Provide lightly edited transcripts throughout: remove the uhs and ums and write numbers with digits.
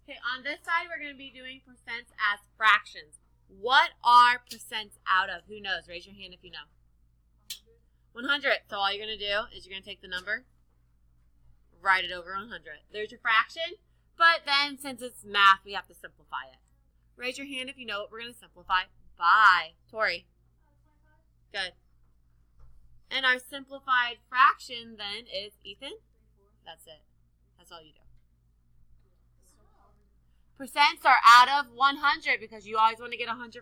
Okay, on this side, we're going to be doing percents as fractions. What are percents out of? Who knows? Raise your hand if you know. 100. So all you're going to do is you're going to take the number, write it over 100. There's your fraction, but then since it's math, we have to simplify it. Raise your hand if you know what we're going to simplify by. Tori. Good. And our simplified fraction then is Ethan. That's it. That's all you do. Percents are out of 100 because you always want to get 100%.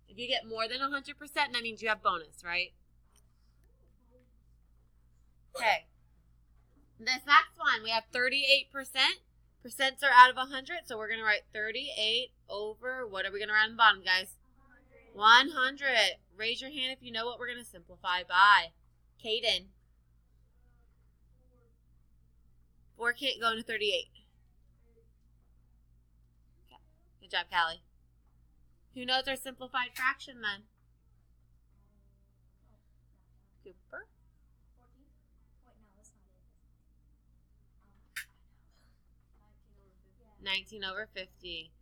If you get more than 100%, that means you have bonus, right? Okay. This next one, we have 38%. Percents are out of 100, so we're going to write 38 over, what are we going to write on the bottom, guys? 100. Raise your hand if you know what we're going to simplify by. Caden. 4 can't go into 38. Okay. Good job, Callie. Who knows our simplified fraction then? Cooper. 19 over 50.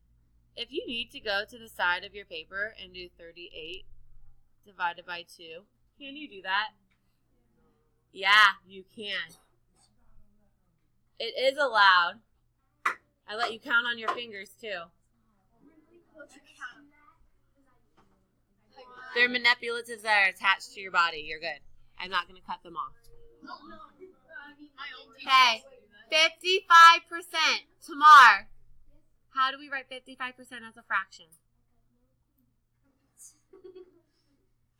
If you need to go to the side of your paper and do 38 divided by 2, can you do that? Yeah, you can. It is allowed. I let you count on your fingers too. They're manipulatives that are attached to your body. You're good. I'm not going to cut them off. Okay, 55%. Tamar, how do we write 55% as a fraction?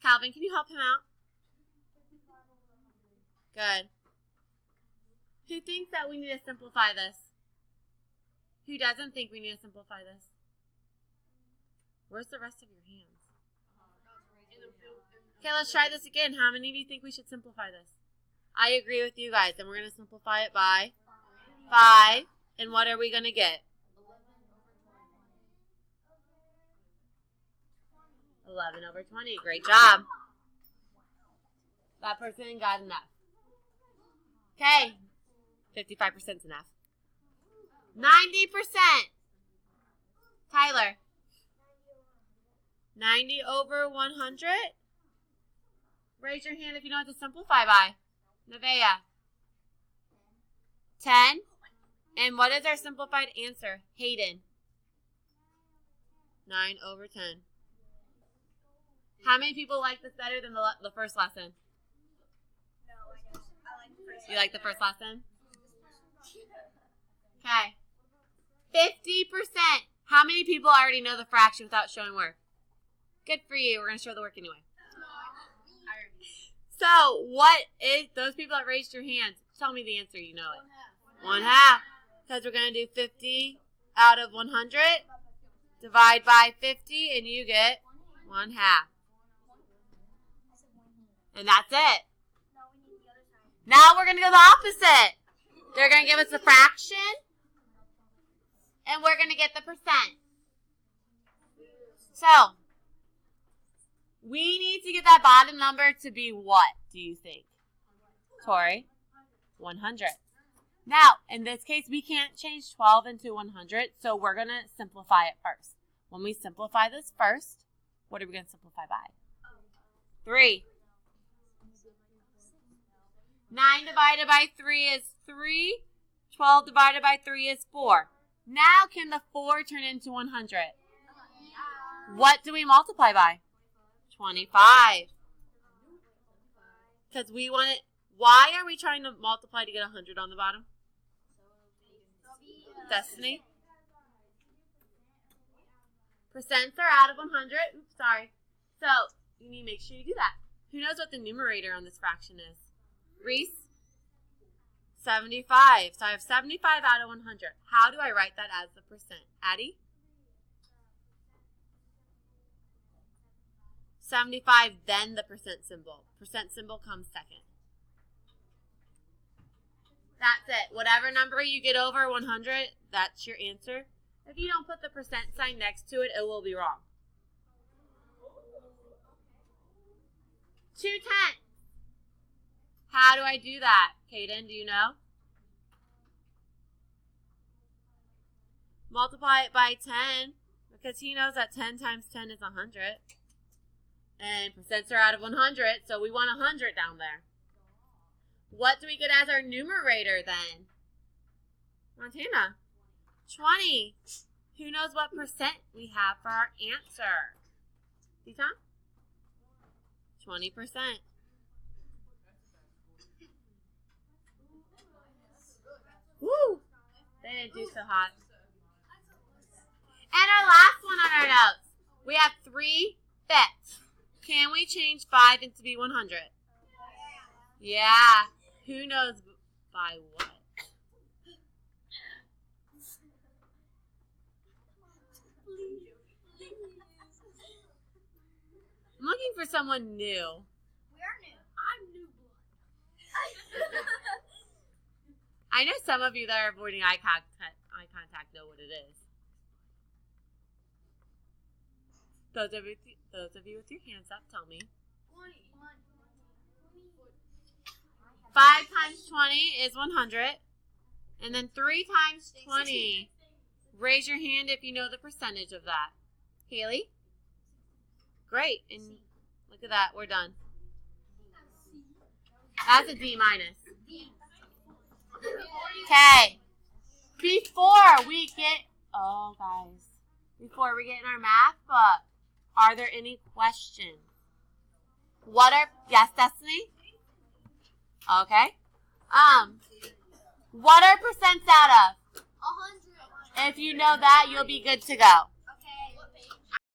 Calvin, can you help him out? Good. Who thinks that we need to simplify this? Who doesn't think we need to simplify this? Where's the rest of your hands? Okay, let's try this again. How many of you think we should simplify this? I agree with you guys, and we're going to simplify it by 5. And what are we going to get? 11 over 20. Great job. That person got enough. Okay. 55% is enough. 90%. Tyler. 90 over 100. Raise your hand if you know what to simplify by. Nevaeh. 10. And what is our simplified answer? Hayden. 9 over 10. How many people like this better than the first lesson? No, I like the first. You like the first lesson? Okay. 50%. How many people already know the fraction without showing work? Good for you. We're going to show the work anyway. So, what is, those people that raised your hands, tell me the answer. You know it. 1/2. Because we're going to do 50 out of 100. Divide by 50, and you get 1/2. And that's it. Now we're going to go the opposite. They're going to give us the fraction, and we're going to get the percent. So, we need to get that bottom number to be what, do you think? Tori? 100. Now, in this case, we can't change 12 into 100, so we're going to simplify it first. When we simplify this first, what are we going to simplify by? 3. 9 divided by 3 is 3. 12 divided by 3 is 4. Now, can the 4 turn into 100? What do we multiply by? 25. Because we want it. Why are we trying to multiply to get 100 on the bottom? Destiny? Percents are out of 100. Oops, sorry. So, you need to make sure you do that. Who knows what the numerator on this fraction is? Reese? 75. So I have 75 out of 100. How do I write that as the percent? Addie? 75, then the percent symbol. Percent symbol comes second. That's it. Whatever number you get over 100, that's your answer. If you don't put the percent sign next to it, it will be wrong. 2/10. How do I do that? Kaden, do you know? multiply it by 10 because he knows that 10 times 10 is 100. And percents are out of 100, so we want 100 down there. What do we get as our numerator then? Montana. 20. Who knows what percent we have for our answer? Deton? 20%. Woo! They didn't do so hot. And our last one on our notes. We have 3 bets. Can we change 5 into be 100? Yeah. Who knows by what? I'm looking for someone new. We are new. I'm new blood. I know some of you that are avoiding eye contact know what it is. Those of you with your hands up, tell me. 5 times 20 is 100. And then 3 times 20. Raise your hand if you know the percentage of that. Haley? Great. And look at that. We're done. That's a D minus. Okay. Before we get in our math book, are there any questions? Yes, Destiny? Okay. What are percents out of? 100. If you know that, you'll be good to go.